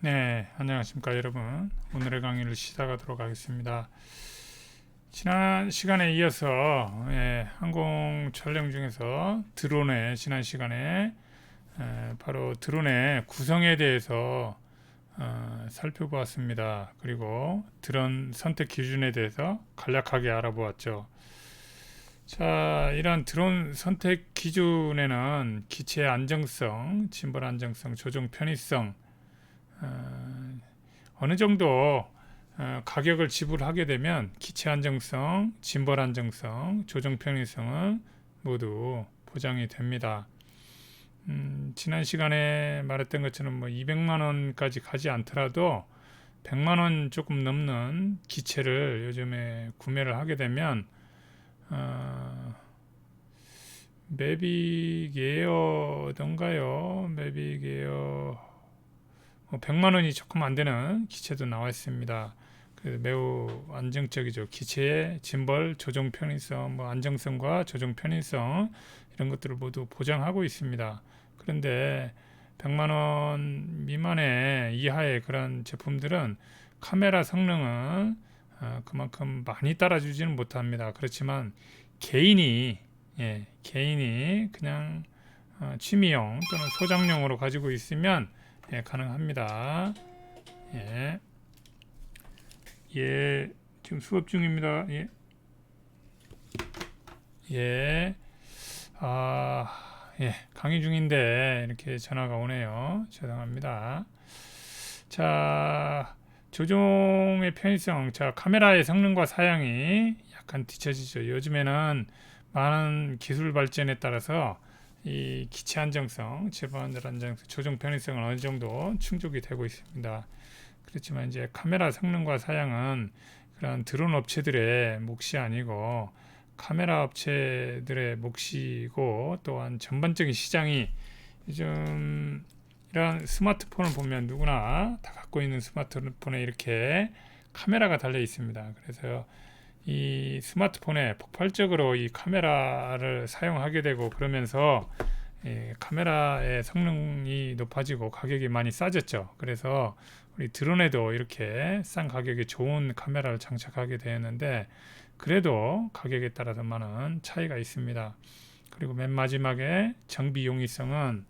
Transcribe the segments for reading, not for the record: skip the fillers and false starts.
네, 안녕하십니까 여러분. 오늘의 강의를 시작하도록 하겠습니다. 지난 시간에 이어서 항공 촬영 중에서 드론의 지난 시간에 바로 드론의 구성에 대해서 살펴보았습니다. 그리고 드론 선택 기준에 대해서 간략하게 알아보았죠. 자, 이러한 드론 선택 기준에는 기체 안정성, 짐벌 안정성, 조종 편의성, 어, 어느 정도 가격을 지불하게 되면 기체 안정성, 짐벌 안정성, 조종 편의성은 모두 보장이 됩니다. 지난 시간에 말했던 것처럼 뭐 200만 원까지 가지 않더라도 100만 원 조금 넘는 기체를 요즘에 구매를 하게 되면 매빅 에어던가요? 매빅 에어 100만 원이 조금 안 되는 기체도 나와 있습니다. 매우 안정적이죠. 기체의 짐벌, 조종 편의성, 안정성과 조종 편의성 이런 것들을 모두 보장하고 있습니다. 그런데 100만 원 미만의 이하의 그런 제품들은 카메라 성능은 그만큼 많이 따라주지는 못합니다. 그렇지만 개인이 개인이 그냥 취미용 또는 소장용으로 가지고 있으면 가능합니다. 예, 예, 지금 수업 중입니다. 예, 예, 강의 중인데 이렇게 전화가 오네요. 죄송합니다. 자, 조종의 편의성, 자, 카메라의 성능과 사양이 약간 뒤처지죠. 요즘에는 많은 기술 발전에 따라서 이 기체 안정성, 제반들 안정성, 조종 편의성은 어느 정도 충족이 되고 있습니다. 그렇지만 이제 카메라 성능과 사양은 그런 드론 업체들의 몫이 아니고 카메라 업체들의 몫이고 또한 전반적인 시장이 요즘 이런 스마트폰을 보면 누구나 다 갖고 있는 스마트폰에 이렇게 카메라가 달려 있습니다. 그래서 이 스마트폰에 폭발적으로 이 카메라를 사용하게 되고 그러면서 카메라의 성능이 높아지고 가격이 많이 싸졌죠. 그래서 우리 드론에도 이렇게 싼 가격에 좋은 카메라를 장착하게 되었는데 그래도 가격에 따라서 많은 차이가 있습니다. 그리고 맨 마지막에 정비 용이성은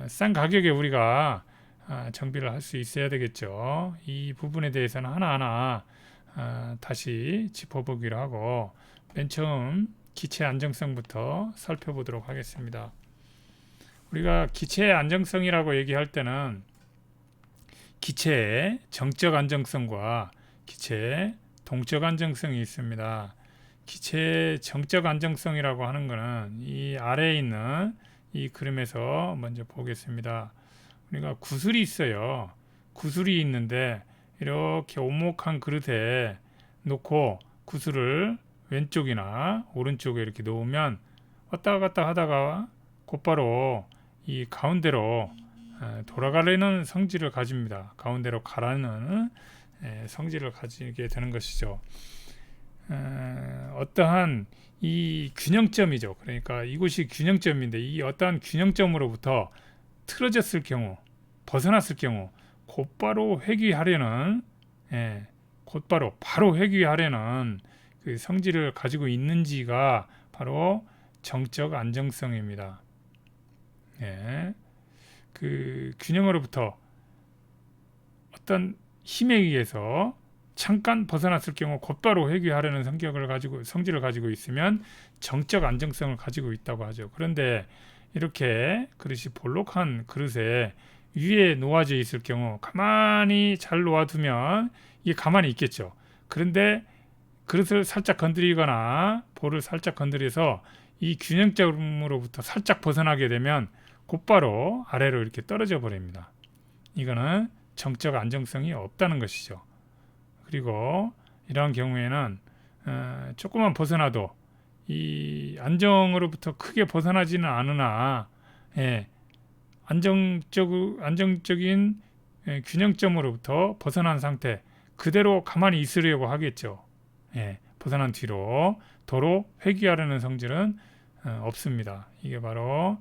싼 가격에 우리가 정비를 할 수 있어야 되겠죠. 이 부분에 대해서는 하나하나 다시 짚어보기로 하고 맨 처음 기체 안정성부터 살펴보도록 하겠습니다. 우리가 기체 안정성이라고 얘기할 때는 기체의 정적 안정성과 기체의 동적 안정성이 있습니다. 기체의 정적 안정성이라고 하는 것은 이 아래에 있는 이 그림에서 먼저 보겠습니다. 우리가 구슬이 있어요. 구슬이 있는데 이렇게 오목한 그릇에 놓고 구슬을 왼쪽이나 오른쪽에 이렇게 놓으면 왔다 갔다 하다가 곧바로 이 가운데로 돌아가려는 성질을 가집니다. 가운데로 가라는 성질을 가지게 되는 것이죠. 어떠한 이 균형점이죠. 그러니까 이곳이 균형점인데 이 어떠한 균형점으로부터 틀어졌을 경우, 벗어났을 경우 곧바로 회귀하려는 곧바로 바로 회귀하려는 그 성질을 가지고 있는지가 바로 정적 안정성입니다. 예, 그 균형으로부터 어떤 힘에 의해서 잠깐 벗어났을 경우 곧바로 회귀하려는 성질을 가지고 있으면 정적 안정성을 가지고 있다고 하죠. 그런데 이렇게 그릇이 볼록한 그릇에 위에 놓아져 있을 경우 가만히 잘 놓아두면 이게 가만히 있겠죠. 그런데 그릇을 살짝 건드리거나 볼을 살짝 건드려서 이 균형점으로부터 살짝 벗어나게 되면 곧바로 아래로 이렇게 떨어져 버립니다. 이거는 정적 안정성이 없다는 것이죠. 그리고 이러한 경우에는 조금만 벗어나도 이 안정으로부터 크게 벗어나지는 않으나 안정적인 균형점으로부터 벗어난 상태 그대로 가만히 있으려고 하겠죠. 벗어난 뒤로 도로 회귀하려는 성질은 없습니다. 이게 바로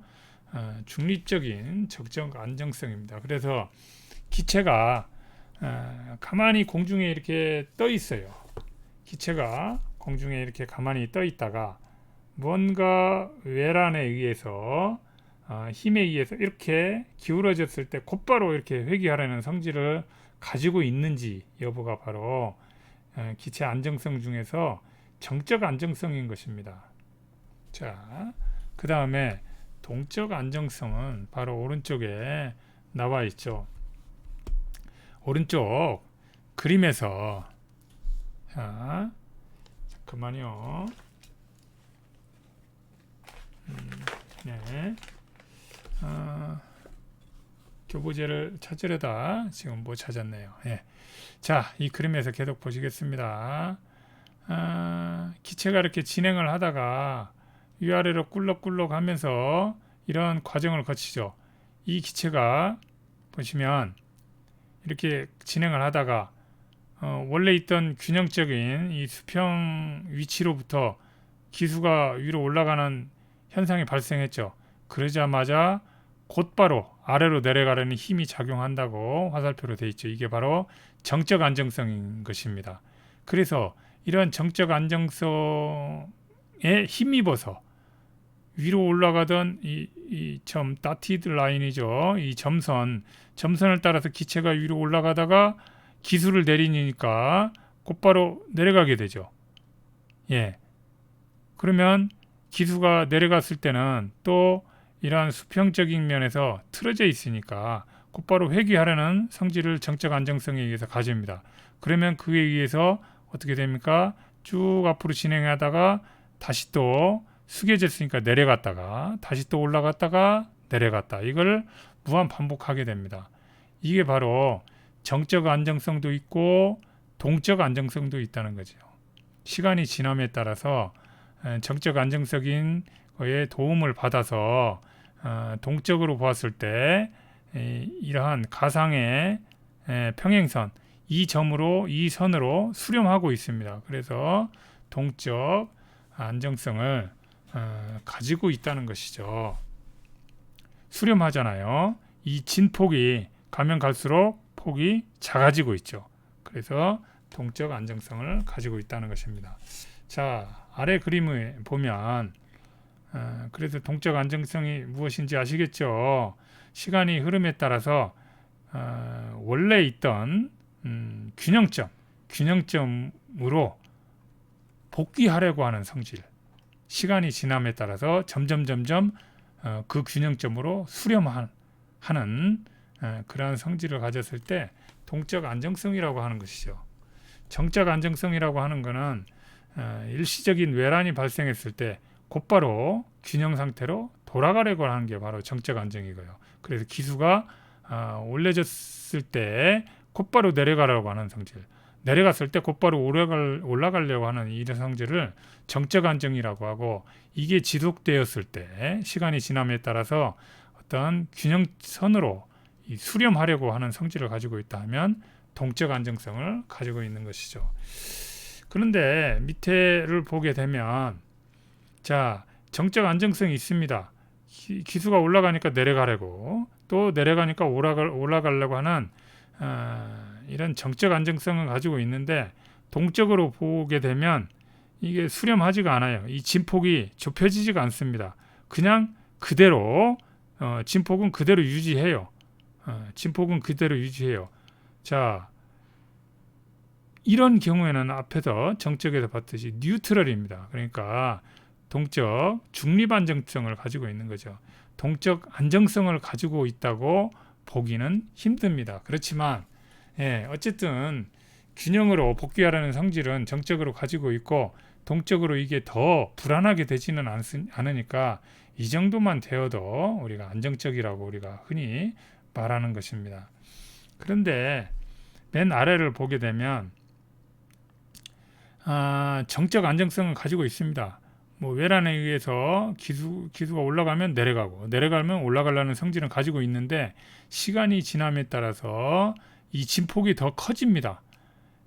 중립적인 적정 안정성입니다. 그래서 기체가 가만히 공중에 이렇게 떠 있어요. 기체가 공중에 이렇게 가만히 떠 있다가 뭔가 외란에 의해서 힘에 의해서 이렇게 기울어졌을 때 곧바로 이렇게 회귀하려는 성질을 가지고 있는지 여부가 바로 기체 안정성 중에서 정적 안정성인 것입니다. 자, 그 다음에 동적 안정성은 바로 오른쪽에 나와 있죠. 오른쪽 그림에서 자, 잠깐만요. 네. 교보제를 찾으려다 지금 못 찾았네요. 예. 자, 이 그림에서 계속 보시겠습니다. 기체가 이렇게 진행을 하다가 위아래로 꿀럭꿀럭 하면서 이런 과정을 거치죠. 이 기체가 보시면 이렇게 진행을 하다가 원래 있던 균형적인 이 수평 위치로부터 기수가 위로 올라가는 현상이 발생했죠. 그러자마자 곧바로 아래로 내려가려는 힘이 작용한다고 화살표로 되어 있죠. 이게 바로 정적 안정성인 것입니다. 그래서 이런 정적 안정성에 힘입어서 위로 올라가던 이 점 다티드 라인이죠. 이 점선을 따라서 기체가 위로 올라가다가 기수를 내리니까 곧바로 내려가게 되죠. 예. 그러면 기수가 내려갔을 때는 또 이러한 수평적인 면에서 틀어져 있으니까 곧바로 회귀하려는 성질을 정적 안정성에 의해서 가집니다. 그러면 그에 의해서 어떻게 됩니까? 쭉 앞으로 진행하다가 다시 또 숙여졌으니까 내려갔다가 다시 또 올라갔다가 내려갔다. 이걸 무한 반복하게 됩니다. 이게 바로 정적 안정성도 있고 동적 안정성도 있다는 거죠. 시간이 지남에 따라서 정적 안정적인 거에 도움을 받아서 동적으로 보았을 때 이러한 가상의 평행선 이 선으로 수렴하고 있습니다. 그래서 동적 안정성을 가지고 있다는 것이죠. 수렴하잖아요. 이 진폭이 가면 갈수록 폭이 작아지고 있죠. 그래서 동적 안정성을 가지고 있다는 것입니다. 자, 아래 그림을 보면 그래서 동적 안정성이 무엇인지 아시겠죠? 시간이 흐름에 따라서 원래 있던 균형점으로 복귀하려고 하는 성질, 시간이 지남에 따라서 점점 그 균형점으로 수렴하는 그러한 성질을 가졌을 때 동적 안정성이라고 하는 것이죠. 정적 안정성이라고 하는 것은 일시적인 외란이 발생했을 때 곧바로 균형 상태로 돌아가려고 하는 게 바로 정적 안정이고요. 그래서 기수가 올려졌을 때 곧바로 내려가려고 하는 성질, 내려갔을 때 곧바로 올라가려고 하는 이 성질을 정적 안정이라고 하고, 이게 지속되었을 때 시간이 지남에 따라서 어떤 균형선으로 수렴하려고 하는 성질을 가지고 있다 하면 동적 안정성을 가지고 있는 것이죠. 그런데 밑에를 보게 되면 자, 정적 안정성이 있습니다. 기수가 올라가니까 내려가려고, 또 내려가니까 올라가려고 하는 이런 정적 안정성을 가지고 있는데, 동적으로 보게 되면 이게 수렴하지가 않아요. 이 진폭이 좁혀지지가 않습니다. 그냥 그대로 진폭은 그대로 유지해요. 진폭은 그대로 유지해요. 자, 이런 경우에는 앞에서 정적에서 봤듯이 뉴트럴입니다. 그러니까 동적 중립 안정성을 가지고 있는 거죠. 동적 안정성을 가지고 있다고 보기는 힘듭니다. 그렇지만 어쨌든 균형으로 복귀하라는 성질은 정적으로 가지고 있고, 동적으로 이게 더 불안하게 되지는 않으니까 이 정도만 되어도 우리가 안정적이라고 우리가 흔히 말하는 것입니다. 그런데 맨 아래를 보게 되면 정적 안정성을 가지고 있습니다. 뭐 외란에 의해서 기수가 올라가면 내려가면 올라가려는 성질은 가지고 있는데, 시간이 지남에 따라서 이 진폭이 더 커집니다.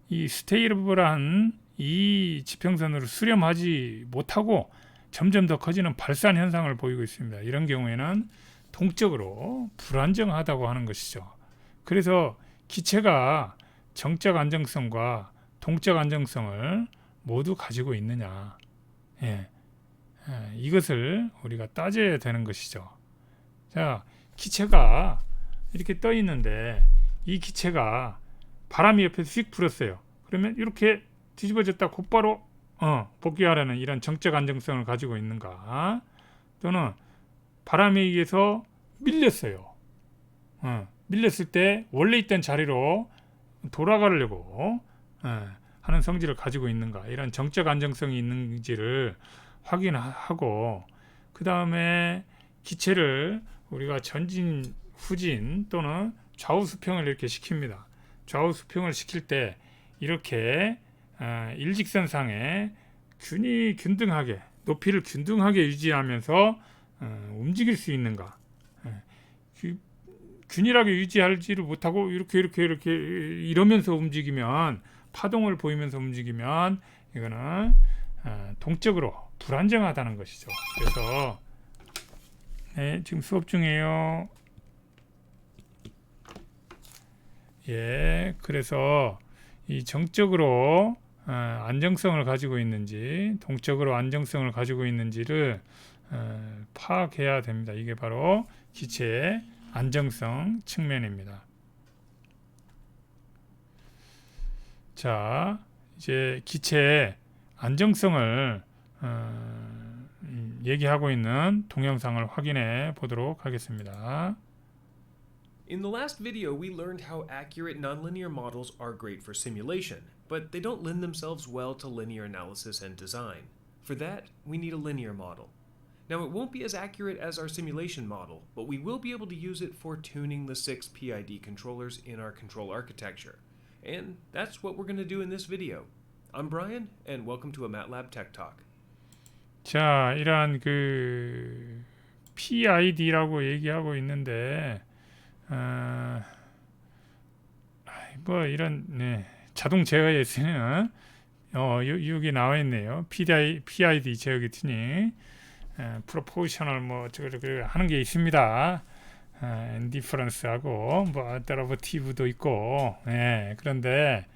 이 스테이블한 이 지평선으로 수렴하지 못하고 점점 더 커지는 발산 현상을 보이고 있습니다. 이런 경우에는 동적으로 불안정하다고 하는 것이죠. 그래서 기체가 정적 안정성과 동적 안정성을 모두 가지고 있느냐. 예. 이것을 우리가 따져야 되는 것이죠. 자, 기체가 이렇게 떠 있는데 이 기체가 바람이 옆에서 휙 불었어요. 그러면 이렇게 뒤집어졌다 곧바로 복귀하라는 이런 정적 안정성을 가지고 있는가? 또는 바람에 의해서 밀렸어요. 밀렸을 때 원래 있던 자리로 돌아가려고 하는 성질을 가지고 있는가? 이런 정적 안정성이 있는지를 확인하고 그 다음에 기체를 우리가 전진, 후진 또는 좌우 수평을 이렇게 시킵니다. 좌우 수평을 시킬 때 이렇게 일직선상에 균등하게 높이를 균등하게 유지하면서 움직일 수 있는가? 균일하게 유지하지를 못하고 이렇게 이러면서 움직이면 파동을 보이면서 움직이면 이거는 동적으로 불안정하다는 것이죠. 그래서 네, 지금 수업 중이에요. 예, 그래서 이 정적으로 안정성을 가지고 있는지 동적으로 안정성을 가지고 있는지를 파악해야 됩니다. 이게 바로 기체의 안정성 측면입니다. 자, 이제 기체의 안정성을 얘기하고 있는 동영상을 확인해 보도록 하겠습니다. In the last video, we learned how accurate nonlinear models are great for simulation, but they don't lend themselves well to linear analysis and design. For that, we need a linear model. Now, it won't be as accurate as our simulation model, but we will be able to use it for tuning the 6 PID controllers in our control architecture. And that's what we're going to do in this video. I'm Brian, and welcome to a MATLAB Tech Talk. 자, 이러한 PID라고 얘기하고 있는데 뭐 이런 자동 제어에 쓰는 여기 나와 있네요. PID 제어기 튜닝, 프로포셔널 뭐 저거 하는 게 있습니다. 인디퍼런스하고 뭐 데러버티브도 있고, 그런데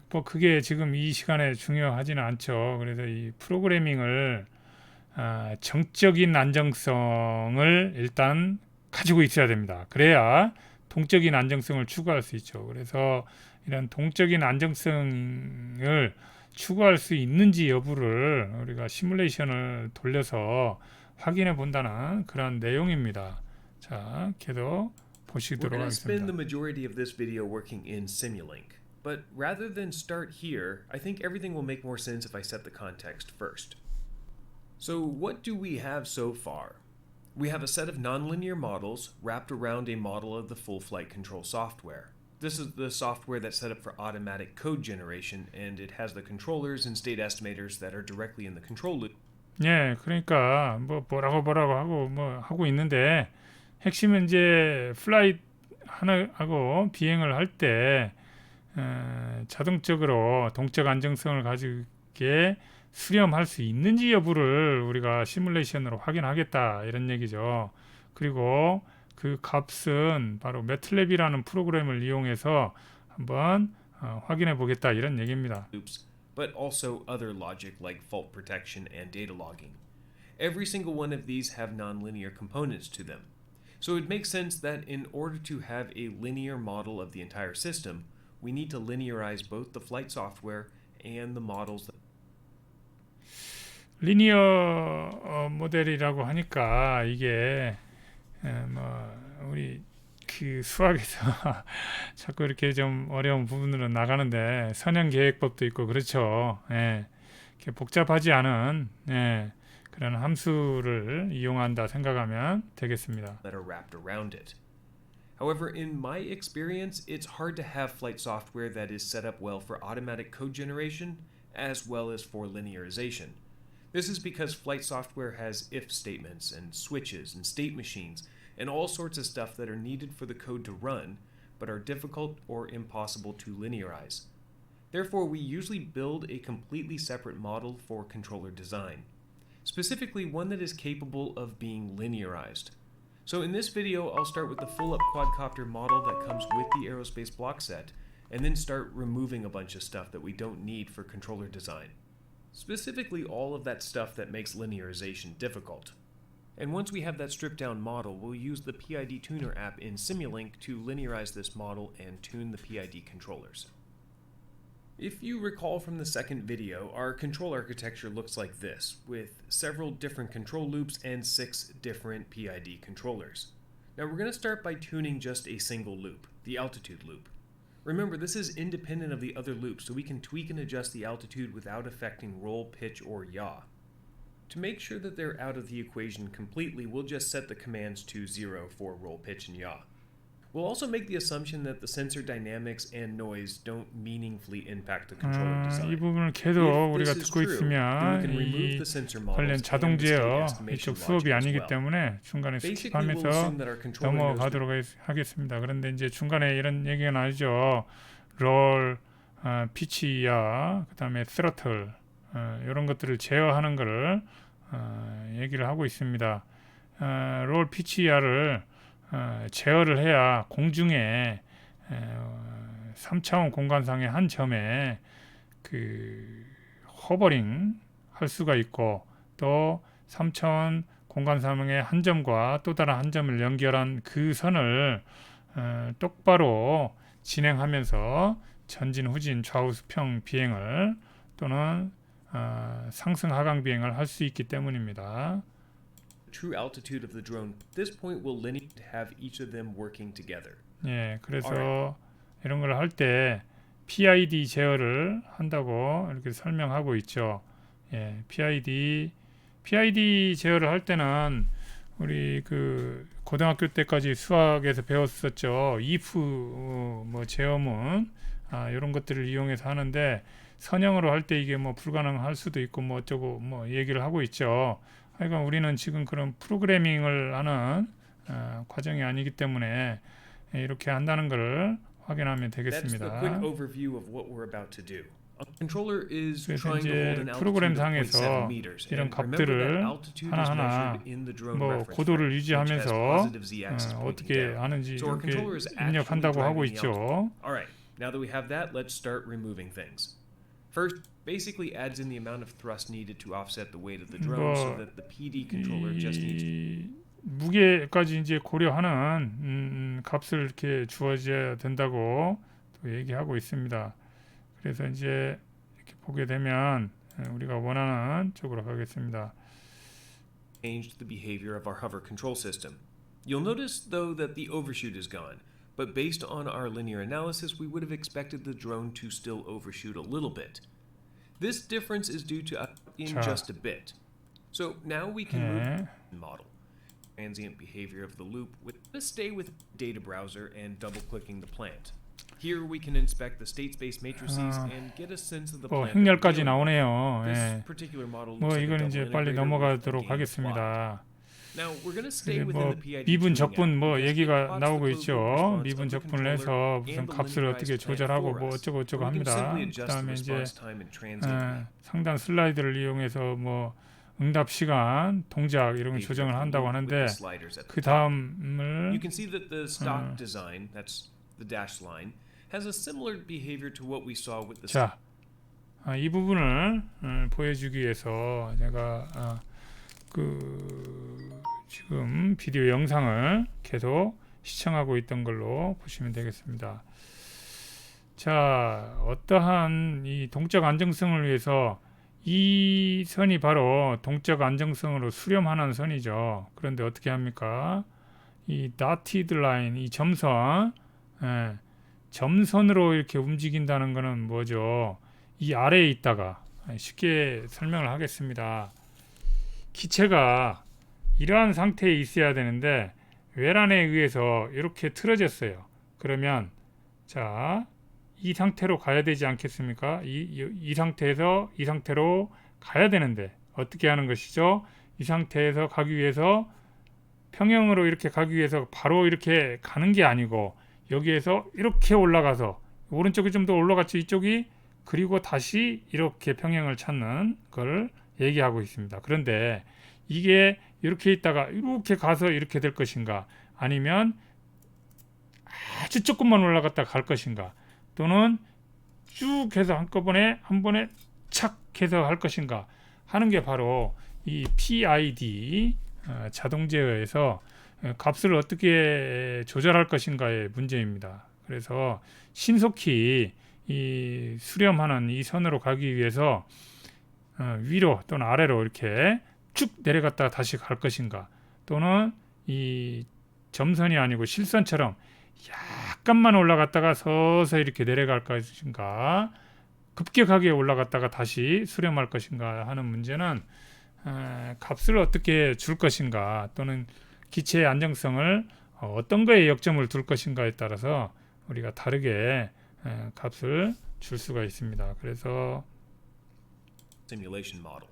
뭐 그게 지금 이 시간에 중요하지는 않죠. 그래서 이 프로그래밍을 정적인 안정성을 일단 가지고 있어야 됩니다. 그래야 동적인 안정성을 추구할 수 있죠. 그래서 이런 동적인 안정성을 추구할 수 있는지 여부를 우리가 시뮬레이션을 돌려서 확인해 본다는 그런 내용입니다. 자, 걔도 보시도록 We're going to spend the 하겠습니다. majority of this video working in Simulink. But rather than start here, I think everything will make more sense if I set the context first. So what do we have so far? We have a set of nonlinear models wrapped around a model of the full flight control software. This is the software that's set up for automatic code generation, and it has the controllers and state estimators that are directly in the control loop. 예, 그러니까 뭐라고 하고 있는데 핵심은 이제 플라이트 하고 비행을 할 때 자동적으로 동적 안정성을 가지게 수렴할 수 있는지 여부를 우리가 시뮬레이션으로 확인하겠다 이런 얘기죠. 그리고 그 값은 바로 매틀랩이라는 프로그램을 이용해서 한번 확인해 보겠다 이런 얘기입니다. Loops, but also other logic like fault protection and data logging. Every single one of these have nonlinear components to them. So it makes sense that in order to have a linear model of the entire system, we need to linearize both the flight software and the models. 리니어 모델이라고 하니까 이게 뭐 우리 그 수학에서 자꾸 이렇게 좀 어려운 부분으로 나가는데 선형계획법도 있고 그렇죠. 이렇게 복잡하지 않은 그런 함수를 이용한다 생각하면 되겠습니다. That are wrapped around it. However, in my experience, it's hard to have flight software that is set up well for automatic code generation as well as for linearization. This is because flight software has if statements and switches and state machines and all sorts of stuff that are needed for the code to run, but are difficult or impossible to linearize. Therefore, we usually build a completely separate model for controller design, specifically one that is capable of being linearized. So in this video, I'll start with the full-up quadcopter model that comes with the aerospace block set, and then start removing a bunch of stuff that we don't need for controller design. Specifically all of that stuff that makes linearization difficult. And once we have that stripped down model, we'll use the PID Tuner app in Simulink to linearize this model and tune the PID controllers. If you recall from the second video, our control architecture looks like this, with several different control loops and 6 different PID controllers. Now we're going to start by tuning just a single loop, the altitude loop. Remember, this is independent of the other loops, so we can tweak and adjust the altitude without affecting roll, pitch, or yaw. To make sure that they're out of the equation completely, we'll just set the commands to 0 for roll, pitch, and yaw. We'll also make the assumption that the sensor dynamics and noise don't meaningfully impact the controller 이 design. 부분을 계속 If 우리가 this is 듣고 true, then we 있으면 can remove 이 the sensor 관련 models 자동 and the state 제어 estimation 이쪽 수업이 logic as 아니기 well. 때문에 중간에 Basically, we'll 스킵하면서 assume that our controller knows 넘어가도록 하겠습니다. 그런데 이제 중간에 이런 얘기가 나오죠. 롤, 피치야, 그다음에 스로틀 이런 것들을 제어하는 것을 얘기를 하고 있습니다. 롤 피치야를 제어를 해야 공중에 3차원 공간상의 한 점에 그 허버링 할 수가 있고 또 3차원 공간상의 한 점과 또 다른 한 점을 연결한 그 선을 똑바로 진행하면서 전진, 후진, 좌우, 수평 비행을 또는 상승, 하강 비행을 할 수 있기 때문입니다. True altitude of the drone. At this point, we'll linear to have each of them working together. 예, 그래서 이런 걸 할 때 PID 제어를 한다고 이렇게 설명하고 있죠. 예, PID 제어를 할 때는 우리 그 고등학교 때까지 수학에서 배웠었죠. if 뭐 제어문 이런 것들을 이용해서 하는데 선형으로 할 때 이게 뭐 불가능할 수도 있고 뭐 어쩌고 뭐 얘기를 하고 있죠. 하여간 우리는 지금 그런 프로그래밍을 하는 과정이 아니기 때문에 이렇게 한다는 것을 확인하면 That's the 되겠습니다. quick overview of what we're about to do. A controller is 그래서 trying to hold 이제 an 프로그램 altitude of 상에서 0.7 meters. 이런 And remember that 값들을 altitude is 하나하나 measured in the drone 뭐 reference 고도를 frame, which has 유지하면서 positive z-axis pointing 어떻게 down. 하는지 So our 이렇게 controller is 입력한다고 actually 하고 driving the altitude. 있죠. All right, now that we have that, let's start removing things. First, basically adds in the amount of thrust needed to offset the weight of the drone so that the PD controller just needs 이 무게까지 이제 고려하는 값을 이렇게 주어져야 된다고 또 얘기하고 있습니다. 그래서 이제 이렇게 보게 되면 우리가 원하는 쪽으로 가겠습니다. changed the behavior of our hover control system. You'll notice, though, that the overshoot is gone, but based on our linear analysis, we would have expected the drone to still overshoot a little bit. This difference is due to in 자. just a bit. So now we can move 예. to the model. Transient behavior of the loop. Let's stay with data browser and double-clicking the plant. Here we can inspect the state space matrices and get a sense of the 뭐 plant. that we're 행렬까지 dealing with. 나오네요. This 예. particular model 뭐 looks like a 이건 double 이제 빨리 integrator with a 넘어가도록 game plot. 하겠습니다. Now we're going to stay 그리고 within 뭐 the PID 미분 tuning 적분 app 뭐 because it 얘기가 plots 나오고 the 있죠. closed loop response 미분 of the 적분을 controller 해서 무슨 and the 값을 어떻게 linearized plant 조절하고 for 뭐 us. 어쩌고 저쩌고 We can 합니다. simply adjust the 그다음에 이제 response time and transiently. 상단 슬라이드를 이용해서 뭐 응답 시간, 동작 이런 걸 조정을 한다고 하는데 그 다음을 You can see that the stock design, that's the dashed line, has a similar behavior to what we saw with the 자, 이 부분을 보여주기 위해서 제가 지금 비디오 영상을 계속 시청하고 있던 걸로 보시면 되겠습니다. 자, 어떠한 이 동적 안정성을 위해서 이 선이 바로 동적 안정성으로 수렴하는 선이죠. 그런데 어떻게 합니까? 이 dotted line, 이 점선, 점선으로 이렇게 움직인다는 것은 뭐죠? 이 아래에 있다가 쉽게 설명을 하겠습니다. 기체가 이러한 상태에 있어야 되는데 외란에 의해서 이렇게 틀어졌어요. 그러면 자, 이 상태로 가야 되지 않겠습니까? 이 상태에서 이 상태로 가야 되는데 어떻게 하는 것이죠? 이 상태에서 가기 위해서 평형으로 이렇게 가기 위해서 바로 이렇게 가는 게 아니고 여기에서 이렇게 올라가서 오른쪽이 좀 더 올라갔죠, 이쪽이. 그리고 다시 이렇게 평형을 찾는 걸 얘기하고 있습니다. 그런데 이게 이렇게 있다가 이렇게 가서 이렇게 될 것인가, 아니면 아주 조금만 올라갔다 갈 것인가, 또는 쭉 해서 한꺼번에 한 번에 착 해서 할 것인가 하는 게 바로 이 PID 자동 제어에서 값을 어떻게 조절할 것인가의 문제입니다. 그래서 신속히 이 수렴하는 이 선으로 가기 위해서 위로 또는 아래로 이렇게 쭉 내려갔다가 다시 갈 것인가, 또는 이 점선이 아니고 실선처럼 약간만 올라갔다가 서서히 이렇게 내려갈 것인가, 급격하게 올라갔다가 다시 수렴할 것인가 하는 문제는 값을 어떻게 줄 것인가, 또는 기체의 안정성을 어떤 거에 역점을 둘 것인가에 따라서 우리가 다르게 값을 줄 수가 있습니다. 그래서 simulation model.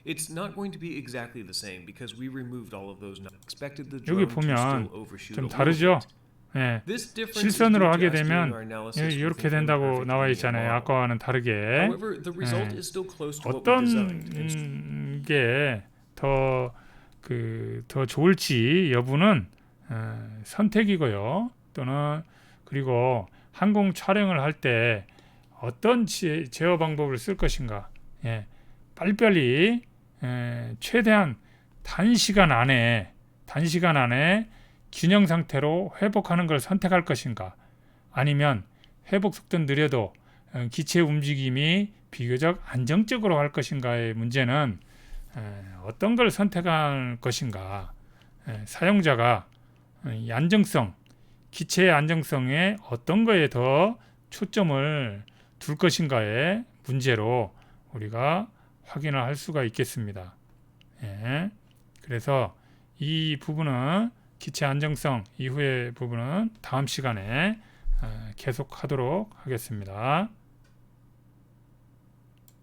It's not going to be exactly the same because we removed all of those. Expected the 여기 drone to 보면 still overshoot 좀 a little 다르죠. bit. 예, This difference is 실선으로 due to 하게 us doing 되면 our analysis 이렇게 within 된다고 imperfect 나와 linear 있잖아요. model. 아까와는 다르게 However, the result is still close to what we designed. 어떤 게 더 좋을지 여부는 선택이고요. 또는 그리고 항공 촬영을 할 때 어떤 제어 방법을 쓸 것인가, 예, 빨리빨리 최대한 단시간 안에 균형 상태로 회복하는 걸 선택할 것인가, 아니면 회복 속도는 느려도 기체 움직임이 비교적 안정적으로 할 것인가의 문제는 어떤 걸 선택할 것인가, 사용자가 이 안정성, 기체의 안정성에 어떤 거에 더 초점을 둘 것인가의 문제로 우리가 확인을 할 수가 있겠습니다. 예. 그래서 이 부분은 기체 안정성 이후의 부분은 다음 시간에 계속하도록 하겠습니다.